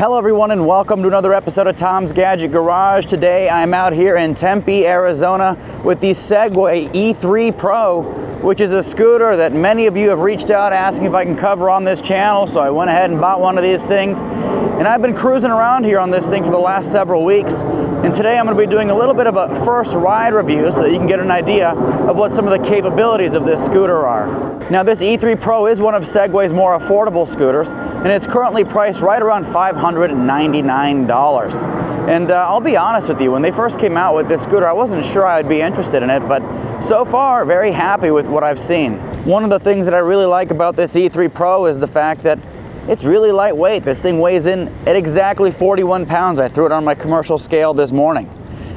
Hello everyone and welcome to another episode of Tom's Gadget Garage. Today I'm out here in Tempe, Arizona with the Segway E3 Pro, which is a scooter that many of you have reached out asking if I can cover on this channel, so I went ahead and bought one of these things. And I've been cruising around here on this thing for the last several weeks, and today I'm going to be doing a little bit of a first ride review so that you can get an idea of what some of the capabilities of this scooter are. Now this E3 Pro is one of Segway's more affordable scooters, and it's currently priced right around $599. And I'll be honest with you, when they first came out with this scooter, I wasn't sure I'd be interested in it, but so far, very happy with what I've seen. One of the things that I really like about this E3 Pro is the fact that it's really lightweight. This thing weighs in at exactly 41 pounds. I threw it on my commercial scale this morning.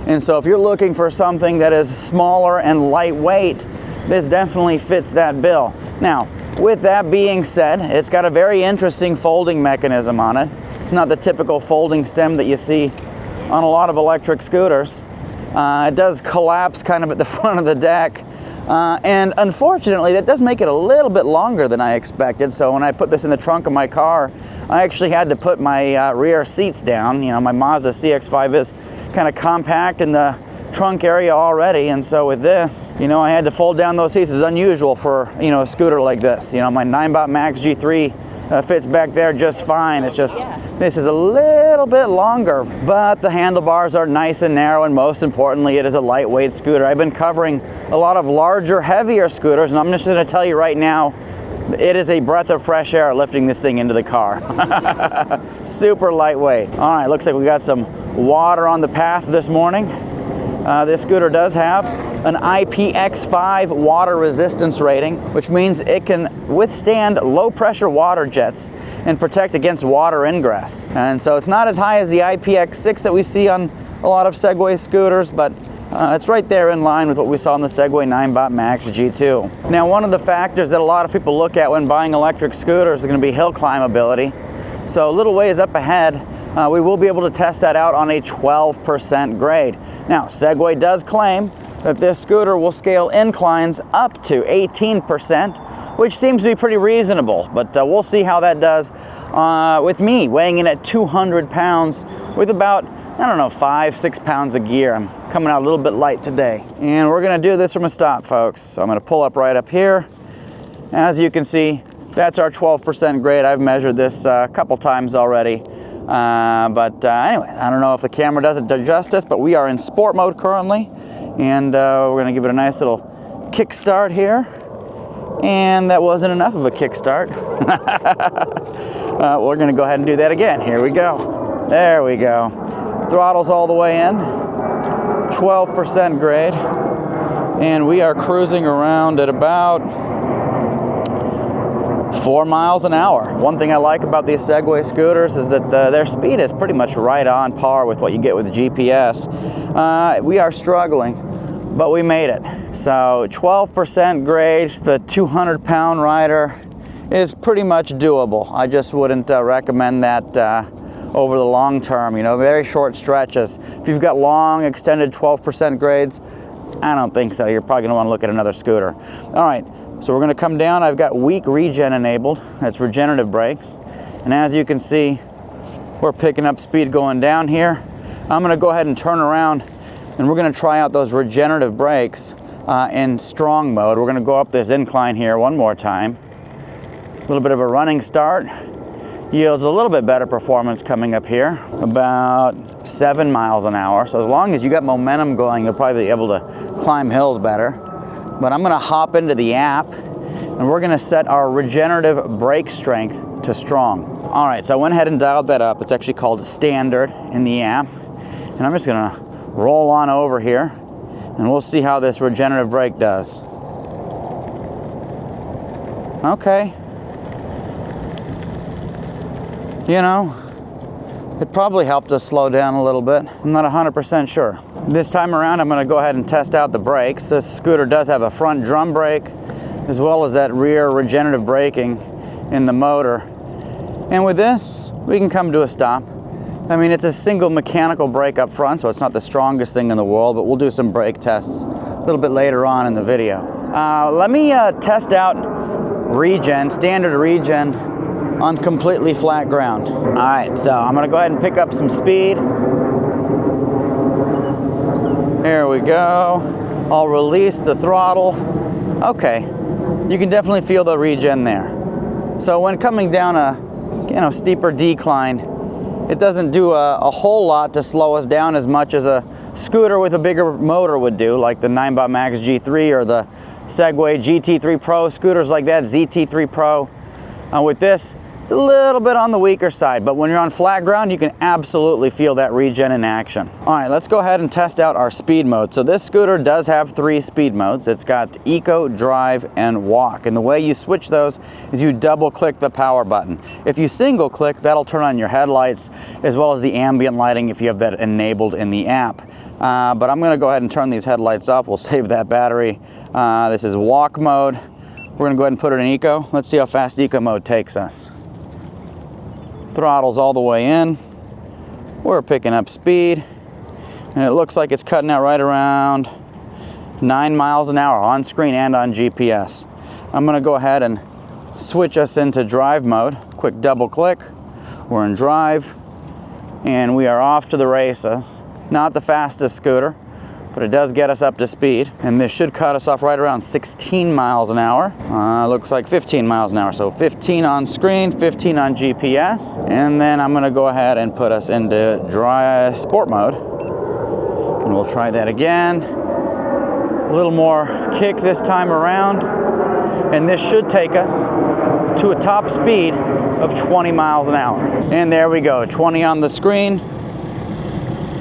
And so if you're looking for something that is smaller and lightweight, this definitely fits that bill. Now, with that being said, it's got a very interesting folding mechanism on it. It's not the typical folding stem that you see on a lot of electric scooters. It does collapse kind of at the front of the deck. And unfortunately, that does make it a little bit longer than I expected. So when I put this in the trunk of my car, I actually had to put my rear seats down. You know, my Mazda CX-5 is kind of compact in the trunk area already, and so with this, you know, I had to fold down those seats. It's unusual for, you know, a scooter like this. You know, my 9-bot Max G3 fits back there just fine. It's just, this is a little bit longer, but the handlebars are nice and narrow, and most importantly, it is a lightweight scooter. I've been covering a lot of larger, heavier scooters, and I'm just going to tell you right now, it is a breath of fresh air lifting this thing into the car. Super lightweight. All right, looks like we got some water on the path this morning. This scooter does have an IPX5 water resistance rating, which means it can withstand low pressure water jets and protect against water ingress. And so it's not as high as the IPX6 that we see on a lot of Segway scooters, but it's right there in line with what we saw on the Segway 9-bot Max G2. Now, one of the factors that a lot of people look at when buying electric scooters is going to be hill climbability. So a little ways up ahead, we will be able to test that out on a 12% grade. Now, Segway does claim that this scooter will scale inclines up to 18%, which seems to be pretty reasonable, but we'll see how that does with me weighing in at 200 pounds with about, I don't know, 5-6 pounds of gear. I'm coming out a little bit light today. And we're gonna do this from a stop, folks. So I'm gonna pull up right up here. As you can see, that's our 12% grade. I've measured this a couple times already. Anyway, I don't know if the camera does it justice, but we are in sport mode currently, and we're gonna give it a nice little kickstart here. And that wasn't enough of a kickstart. We're gonna go ahead and do that again. Here we go. There we go. Throttle's all the way in, 12% grade, and we are cruising around at about 4 miles an hour. One thing I like about these Segway scooters is that their speed is pretty much right on par with what you get with GPS. We are struggling, but we made it. So 12% grade, the 200-pound rider is pretty much doable. I just wouldn't recommend that over the long term, you know, very short stretches. If you've got long, extended 12% grades, I don't think so. You're probably gonna wanna look at another scooter. All right. So we're going to come down. I've got weak regen enabled. That's regenerative brakes. And as you can see, we're picking up speed going down here. I'm going to go ahead and turn around, and we're going to try out those regenerative brakes in strong mode. We're going to go up this incline here one more time. A little bit of a running start. Yields a little bit better performance coming up here, about 7 miles an hour. So as long as you got momentum going, you'll probably be able to climb hills better. But I'm gonna hop into the app, and we're gonna set our regenerative brake strength to strong. All right, so I went ahead and dialed that up. It's actually called standard in the app. And I'm just gonna roll on over here, and we'll see how this regenerative brake does. Okay. You know, it probably helped us slow down a little bit. I'm not 100% sure. This time around, I'm gonna go ahead and test out the brakes. This scooter does have a front drum brake, as well as that rear regenerative braking in the motor. And with this, we can come to a stop. I mean, it's a single mechanical brake up front, so it's not the strongest thing in the world, but we'll do some brake tests a little bit later on in the video. Let me test out regen, standard regen, on completely flat ground. All right, so I'm gonna go ahead and pick up some speed. There we go. I'll release the throttle. Okay, you can definitely feel the regen there. So when coming down a steeper decline, it doesn't do a whole lot to slow us down as much as a scooter with a bigger motor would do, like the Nimble Max G3 or the Segway GT3 Pro, scooters like that, ZT3 Pro. With this, it's a little bit on the weaker side, but when you're on flat ground, you can absolutely feel that regen in action. All right, let's go ahead and test out our speed mode. So this scooter does have 3 speed modes. It's got Eco, Drive, and Walk. And the way you switch those is you double click the power button. If you single click, that'll turn on your headlights as well as the ambient lighting if you have that enabled in the app. But I'm gonna go ahead and turn these headlights off. We'll save that battery. This is Walk mode. We're gonna go ahead and put it in Eco. Let's see how fast Eco mode takes us. Throttle's all the way in. We're picking up speed, and it looks like it's cutting out right around 9 miles an hour on screen and on GPS. I'm gonna go ahead and switch us into drive mode. Quick double click. We're in drive, and we are off to the races. Not the fastest scooter, but it does get us up to speed, and this should cut us off right around 16 miles an hour. Looks like 15 miles an hour, so 15 on screen, 15 on GPS, and then I'm gonna go ahead and put us into dry sport mode, and we'll try that again. A little more kick this time around, and this should take us to a top speed of 20 miles an hour. And there we go, 20 on the screen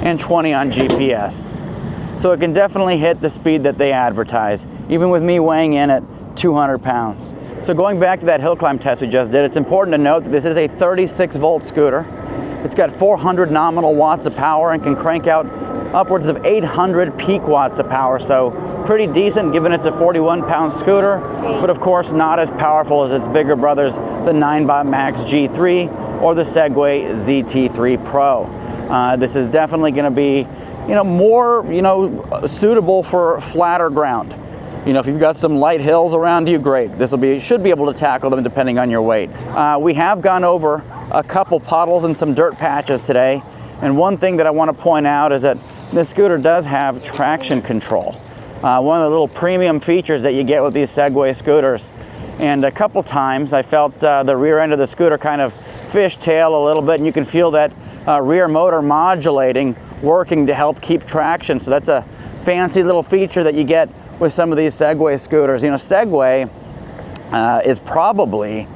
and 20 on GPS. So it can definitely hit the speed that they advertise, even with me weighing in at 200 pounds. So going back to that hill climb test we just did, it's important to note that this is a 36-volt scooter. It's got 400 nominal watts of power and can crank out upwards of 800 peak watts of power, so pretty decent given it's a 41-pound scooter, but of course not as powerful as its bigger brothers, the Nimble Max G3 or the Segway ZT3 Pro. This is definitely going to be more, suitable for flatter ground. If you've got some light hills around you, great. This should be able to tackle them depending on your weight. We have gone over a couple puddles and some dirt patches today. And one thing that I want to point out is that this scooter does have traction control. One of the little premium features that you get with these Segway scooters. And a couple times I felt the rear end of the scooter kind of fishtail a little bit, and you can feel that rear motor modulating, working to help keep traction. So that's a fancy little feature that you get with some of these Segway scooters. Segway is probably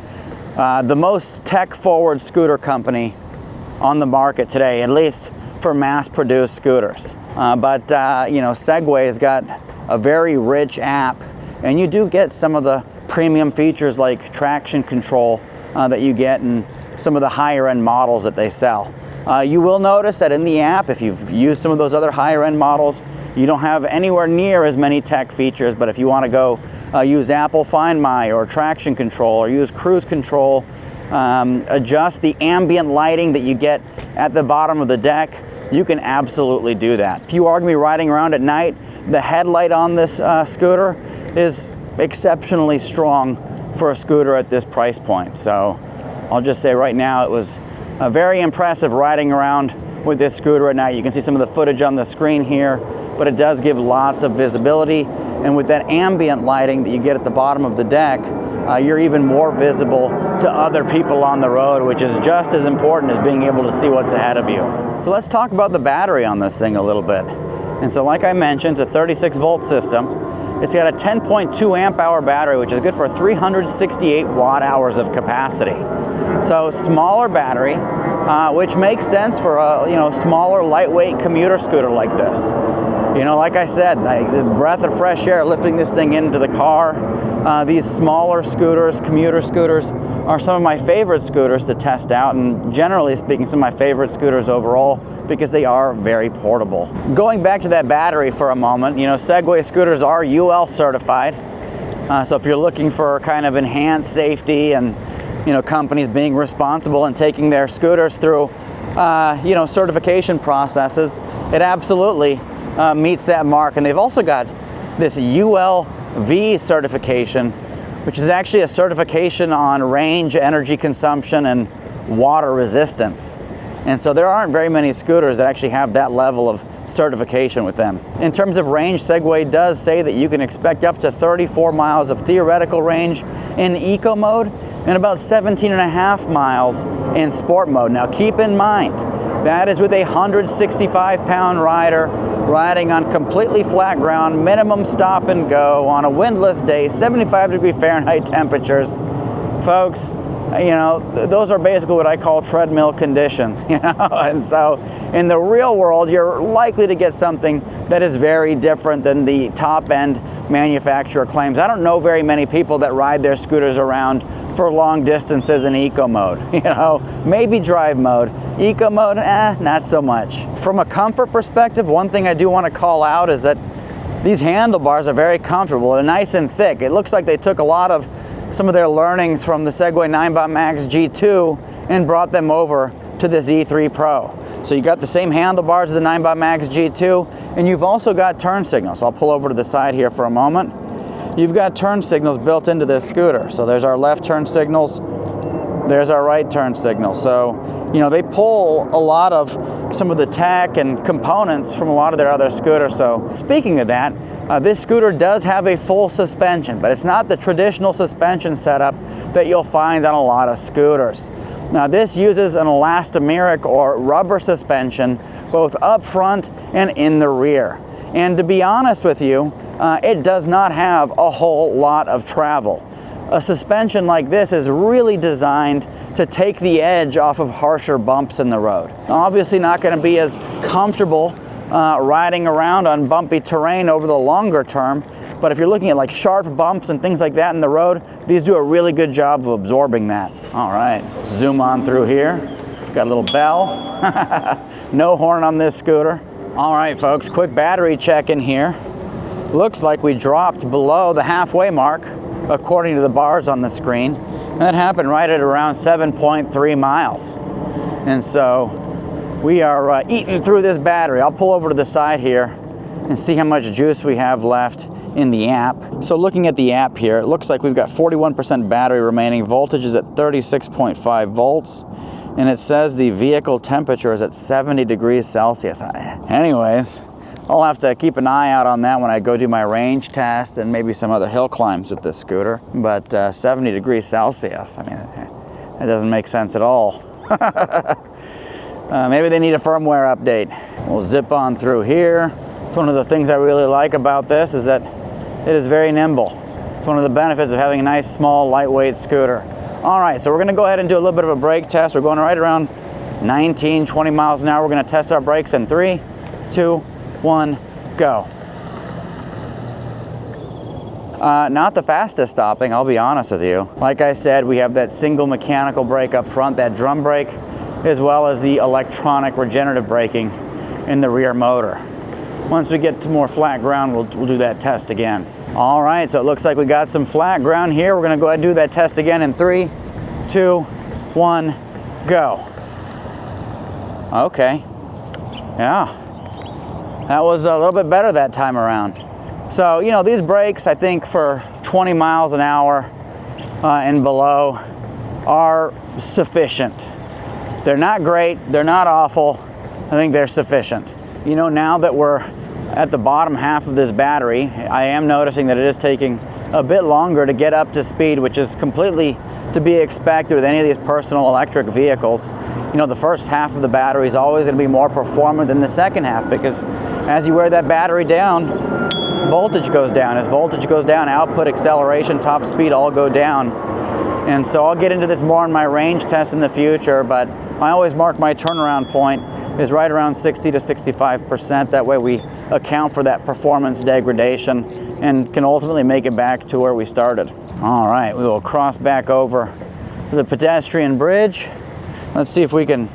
the most tech-forward scooter company on the market today, at least for mass-produced scooters. But Segway has got a very rich app, and you do get some of the premium features like traction control that you get in some of the higher-end models that they sell. You will notice that in the app, if you've used some of those other higher-end models, you don't have anywhere near as many tech features, but if you want to go use Apple Find My or traction control or use cruise control, adjust the ambient lighting that you get at the bottom of the deck, you can absolutely do that. If you are going to be riding around at night, the headlight on this scooter is exceptionally strong for a scooter at this price point. So I'll just say right now it was very impressive riding around with this scooter at night. You can see some of the footage on the screen here, but it does give lots of visibility. And with that ambient lighting that you get at the bottom of the deck, you're even more visible to other people on the road, which is just as important as being able to see what's ahead of you. So let's talk about the battery on this thing a little bit. And so like I mentioned, it's a 36-volt system. It's got a 10.2 amp hour battery, which is good for 368 watt hours of capacity. So smaller battery, which makes sense for a smaller, lightweight commuter scooter like this. Like I said, the breath of fresh air lifting this thing into the car. These smaller scooters, commuter scooters, are some of my favorite scooters to test out, and generally speaking, some of my favorite scooters overall because they are very portable. Going back to that battery for a moment, Segway scooters are UL certified. So if you're looking for kind of enhanced safety and companies being responsible and taking their scooters through certification processes, it absolutely meets that mark. And they've also got this ULV certification, which is actually a certification on range, energy consumption, and water resistance. And so there aren't very many scooters that actually have that level of certification with them. In terms of range, Segway does say that you can expect up to 34 miles of theoretical range in eco mode and about 17.5 miles in sport mode. Now keep in mind, that is with a 165-pound rider riding on completely flat ground, minimum stop and go on a windless day, 75-degree Fahrenheit temperatures. Folks, you know, those are basically what I call treadmill conditions, you know, and so in the real world, you're likely to get something that is very different than the top-end manufacturer claims. I don't know very many people that ride their scooters around for long distances in eco mode, you know, maybe drive mode. Eco mode, not so much. From a comfort perspective, one thing I do want to call out is that these handlebars are very comfortable. They're nice and thick. It looks like they took a lot of some of their learnings from the Segway 9bot Max G2 and brought them over to this E3 Pro. So you got the same handlebars as the 9bot Max G2, and you've also got turn signals. I'll pull over to the side here for a moment. You've got turn signals built into this scooter. So there's our left turn signals, there's our right turn signal. So, you know, they pull a lot of some of the tech and components from a lot of their other scooters. So speaking of that, this scooter does have a full suspension, but it's not the traditional suspension setup that you'll find on a lot of scooters. Now this uses an elastomeric or rubber suspension both up front and in the rear. And to be honest with you, it does not have a whole lot of travel. A suspension like this is really designed to take the edge off of harsher bumps in the road. Obviously not going to be as comfortable riding around on bumpy terrain over the longer term, but if you're looking at like sharp bumps and things like that in the road, these do a really good job of absorbing that. All right, zoom on through here. Got a little bell. No horn on this scooter. All right, folks, quick battery check in here. Looks like we dropped below the halfway mark, according to the bars on the screen. And that happened right at around 7.3 miles. And so we are eating through this battery. I'll pull over to the side here and see how much juice we have left in the app. So looking at the app here, it looks like we've got 41% battery remaining. Voltage is at 36.5 volts. And it says the vehicle temperature is at 70 degrees Celsius. Anyways, I'll have to keep an eye out on that when I go do my range test and maybe some other hill climbs with this scooter. But 70 degrees Celsius, I mean, that doesn't make sense at all. Maybe they need a firmware update. We'll zip on through here. It's one of the things I really like about this is that it is very nimble. It's one of the benefits of having a nice, small, lightweight scooter. All right, so we're gonna go ahead and do a little bit of a brake test. We're going right around 19, 20 miles an hour. We're gonna test our brakes in 3, 2, 1, go. Not the fastest stopping, I'll be honest with you. Like I said, we have that single mechanical brake up front, that drum brake, as well as the electronic regenerative braking in the rear motor. Once we get to more flat ground, we'll do that test again. All right, so it looks like we got some flat ground here. We're gonna go ahead and do that test again in 3, 2, 1, go. Okay, yeah. That was a little bit better that time around. So, you know, these brakes, I think for 20 miles an hour and below are sufficient. They're not great, they're not awful. I think they're sufficient. You know, now that we're at the bottom half of this battery, I am noticing that it is taking a bit longer to get up to speed, which is completely to be expected with any of these personal electric vehicles. You know, the first half of the battery is always going to be more performant than the second half, because as you wear that battery down, voltage goes down. As voltage goes down, output, acceleration, top speed all go down. And so I'll get into this more in my range test in the future, but I always mark my turnaround point is right around 60 to 65%. That way we account for that performance degradation and can ultimately make it back to where we started. All right, we will cross back over to the pedestrian bridge. Let's see if we can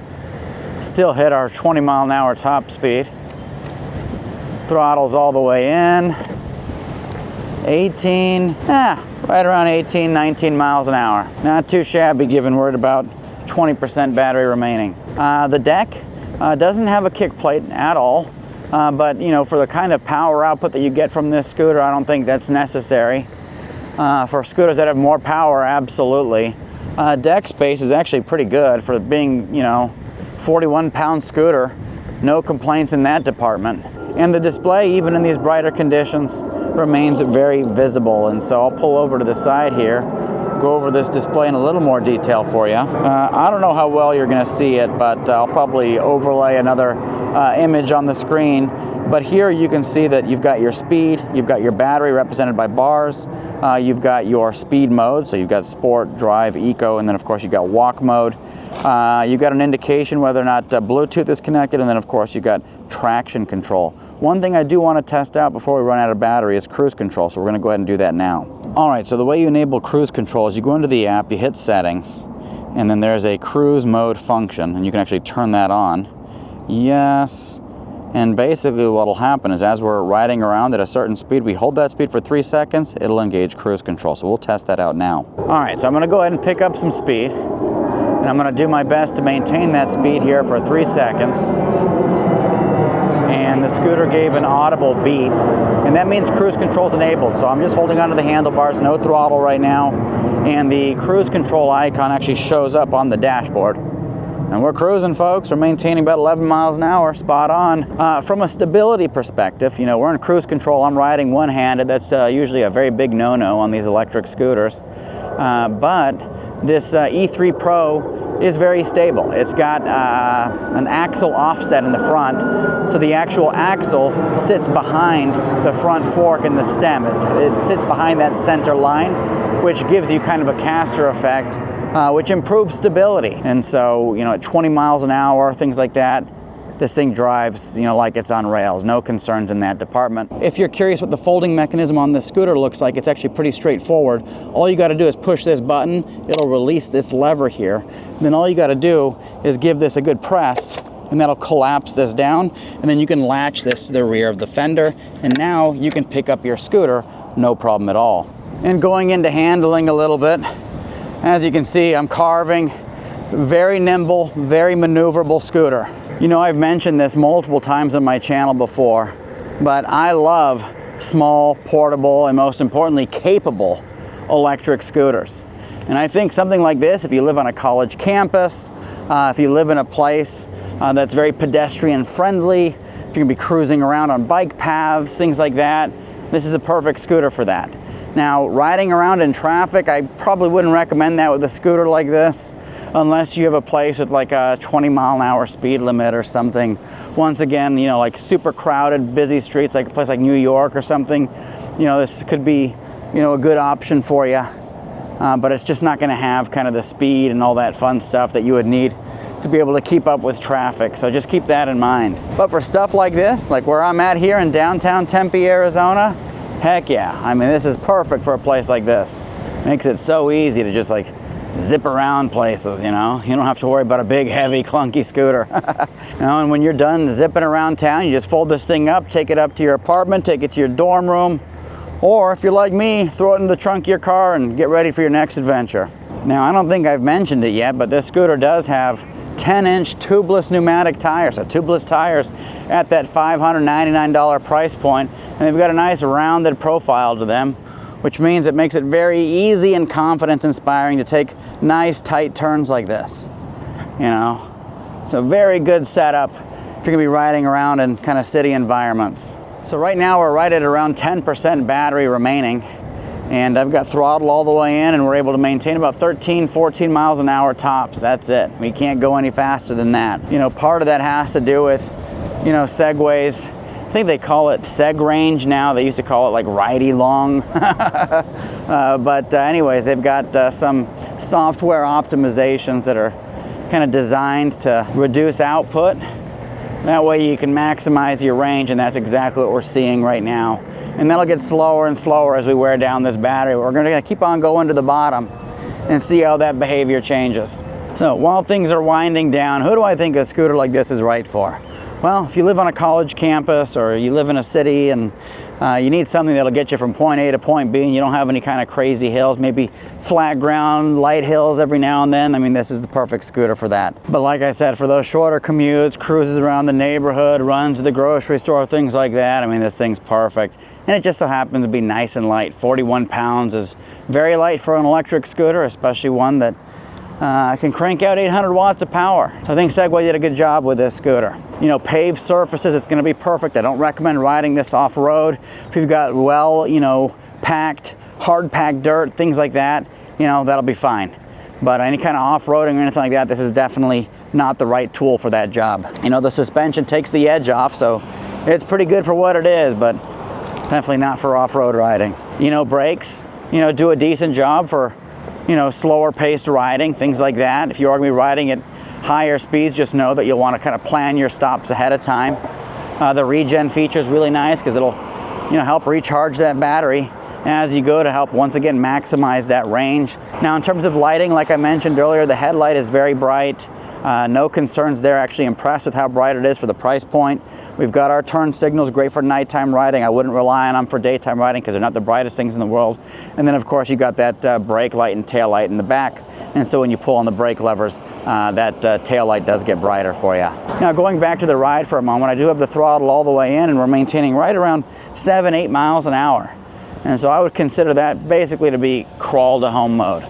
still hit our 20 mile an hour top speed. Throttle's all the way in. 18, right around 18, 19 miles an hour. Not too shabby given we're at about 20% battery remaining. The deck doesn't have a kick plate at all, but you know, for the kind of power output that you get from this scooter, I don't think that's necessary. For scooters that have more power, absolutely. Deck space is actually pretty good for being, 41-pound scooter. No complaints in that department. And the display, even in these brighter conditions, remains very visible. And so I'll pull over to the side here, go over this display in a little more detail for you. I don't know how well you're going to see it, but I'll probably overlay another image on the screen. But here you can see that you've got your speed, you've got your battery represented by bars, you've got your speed mode, so you've got sport, drive, eco, and then of course you've got walk mode. You've got an indication whether or not Bluetooth is connected, and then of course you've got traction control. One thing I do want to test out before we run out of battery is cruise control, so we're going to go ahead and do that now. Alright, so the way you enable cruise control is you go into the app, you hit settings, and then there's a cruise mode function, and you can actually turn that on. Yes. And basically what will happen is as we're riding around at a certain speed, we hold that speed for 3 seconds, it'll engage cruise control. So we'll test that out now. Alright, so I'm going to go ahead and pick up some speed. And I'm going to do my best to maintain that speed here for 3 seconds. And the scooter gave an audible beep. And that means cruise control is enabled. So I'm just holding onto the handlebars, no throttle right now. And the cruise control icon actually shows up on the dashboard. And we're cruising, folks. We're maintaining about 11 miles an hour, spot on. From a stability perspective, we're in cruise control. I'm riding one-handed. That's usually a very big no-no on these electric scooters. But this E3 Pro is very stable. It's got an axle offset in the front, so the actual axle sits behind the front fork in the stem. It sits behind that center line, which gives you kind of a caster effect, which improves stability. And so, at 20 miles an hour, things like that, this thing drives, like it's on rails. No concerns in that department. If you're curious what the folding mechanism on this scooter looks like, it's actually pretty straightforward. All you got to do is push this button. It'll release this lever here. And then all you got to do is give this a good press, and that'll collapse this down. And then you can latch this to the rear of the fender. And now you can pick up your scooter, no problem at all. And going into handling a little bit, as you can see, I'm carving. Very nimble, very maneuverable scooter. I've mentioned this multiple times on my channel before, but I love small, portable, and most importantly, capable electric scooters. And I think something like this, if you live on a college campus, if you live in a place that's very pedestrian friendly, if you're gonna be cruising around on bike paths, things like that, this is a perfect scooter for that. Now, riding around in traffic, I probably wouldn't recommend that with a scooter like this, unless you have a place with like a 20-mile-an-hour speed limit or something. Once again, like super crowded, busy streets, like a place like New York or something, this could be, a good option for you. But it's just not gonna have kind of the speed and all that fun stuff that you would need to be able to keep up with traffic. So just keep that in mind. But for stuff like this, like where I'm at here in downtown Tempe, Arizona, heck yeah. I mean, this is perfect for a place like this. Makes it so easy to just like zip around places, you don't have to worry about a big, heavy, clunky scooter. And when you're done zipping around town, you just fold this thing up, take it up to your apartment, take it to your dorm room, or if you're like me, throw it in the trunk of your car and get ready for your next adventure. Now, I don't think I've mentioned it yet, but this scooter does have 10-inch tubeless pneumatic tires, so tubeless tires at that $599 price point, and they've got a nice rounded profile to them, which means it makes it very easy and confidence-inspiring to take nice, tight turns like this. It's a very good setup if you're gonna be riding around in kind of city environments. So right now we're right at around 10% battery remaining, and I've got throttle all the way in, and we're able to maintain about 13, 14 miles an hour tops. That's it. We can't go any faster than that. Part of that has to do with, Segways. I think they call it seg range now. They used to call it like ridey long. But anyways, they've got some software optimizations that are kind of designed to reduce output. That way you can maximize your range, and that's exactly what we're seeing right now. And that'll get slower and slower as we wear down this battery. We're gonna keep on going to the bottom and see how that behavior changes. So while things are winding down, who do I think a scooter like this is right for? Well, if you live on a college campus or you live in a city and You need something that'll get you from point A to point B, and you don't have any kind of crazy hills, maybe flat ground, light hills every now and then. I mean, this is the perfect scooter for that. But like I said, for those shorter commutes, cruises around the neighborhood, runs to the grocery store, things like that, I mean, this thing's perfect. And it just so happens to be nice and light. 41 pounds is very light for an electric scooter, especially one that can crank out 800 watts of power. So I think Segway did a good job with this scooter. You know, paved surfaces, it's going to be perfect. I don't recommend riding this off-road. If you've got well, you know, packed, hard-packed dirt, things like that, you know, that'll be fine. But any kind of off-roading or anything like that, this is definitely not the right tool for that job. You know, the suspension takes the edge off, so it's pretty good for what it is, but definitely not for off-road riding. You know, brakes, you know, do a decent job for, you know, slower paced riding, things like that. If you are going to be riding at higher speeds, just know that you'll want to kind of plan your stops ahead of time. The regen feature is really nice because it'll, you know, help recharge that battery as you go to help once again maximize that range. Now in terms of lighting, like I mentioned earlier, the headlight is very bright. No concerns there. Actually impressed with how bright it is for the price point. We've got our turn signals, great for nighttime riding. I wouldn't rely on them for daytime riding because they're not the brightest things in the world. And then of course you got that brake light and tail light in the back. And so when you pull on the brake levers, that tail light does get brighter for you. Now going back to the ride for a moment, I do have the throttle all the way in and we're maintaining right around 7-8 miles an hour. And so I would consider that basically to be crawl to home mode.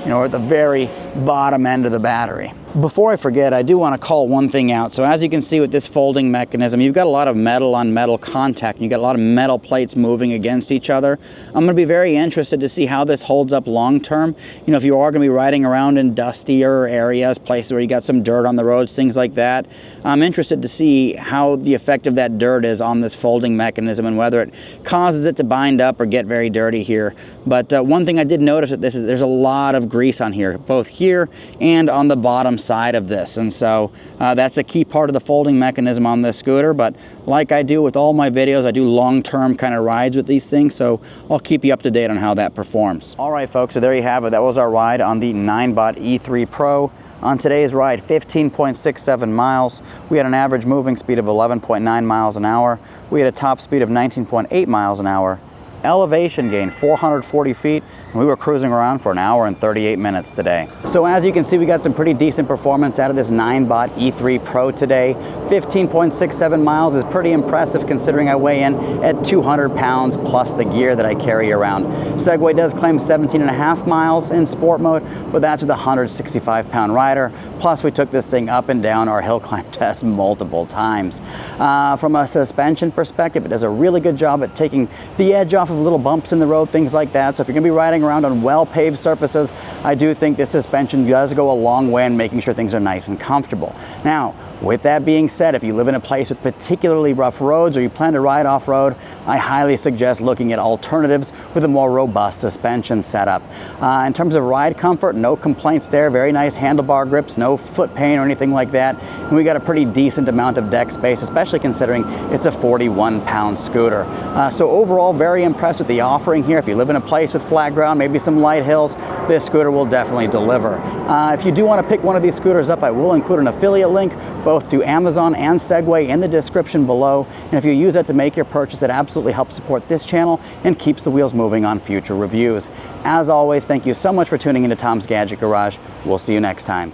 You know, we're at the very bottom end of the battery. Before I forget, I do want to call one thing out. So as you can see with this folding mechanism, you've got a lot of metal on metal contact. You've got a lot of metal plates moving against each other. I'm going to be very interested to see how this holds up long term. You know, if you are going to be riding around in dustier areas, places where you got some dirt on the roads, things like that, I'm interested to see how the effect of that dirt is on this folding mechanism and whether it causes it to bind up or get very dirty here. But one thing I did notice with this is there's a lot of grease on here, both here and on the bottom side of this, and so that's a key part of the folding mechanism on this scooter. But like I do with all my videos, I do long-term kind of rides with these things, so I'll keep you up to date on how that performs. All right folks, so there you have it. That was our ride on the Ninebot E3 Pro. On today's ride, 15.67 miles. We had an average moving speed of 11.9 miles an hour. We had a top speed of 19.8 miles an hour. Elevation gain 440 feet, and we were cruising around for 1 hour and 38 minutes today. So as you can see, we got some pretty decent performance out of this Ninebot E3 Pro today. 15.67 miles is pretty impressive considering I weigh in at 200 pounds plus the gear that I carry around. Segway does claim 17.5 miles in sport mode, but that's with a 165-pound rider. Plus we took this thing up and down our hill climb test multiple times. From a suspension perspective, it does a really good job at taking the edge off of little bumps in the road, things like that. So if you're going to be riding around on well-paved surfaces, I do think this suspension does go a long way in making sure things are nice and comfortable. Now, with that being said, if you live in a place with particularly rough roads or you plan to ride off-road, I highly suggest looking at alternatives with a more robust suspension setup. In terms of ride comfort, no complaints there. Very nice handlebar grips, no foot pain or anything like that. And we got a pretty decent amount of deck space, especially considering it's a 41-pound scooter. So overall, very impressed with the offering here. If you live in a place with flat ground, maybe some light hills, this scooter will definitely deliver. If you do want to pick one of these scooters up, I will include an affiliate link both to Amazon and Segway in the description below. And if you use that to make your purchase, it absolutely helps support this channel and keeps the wheels moving on future reviews. As always, thank you so much for tuning into Tom's Gadget Garage. We'll see you next time.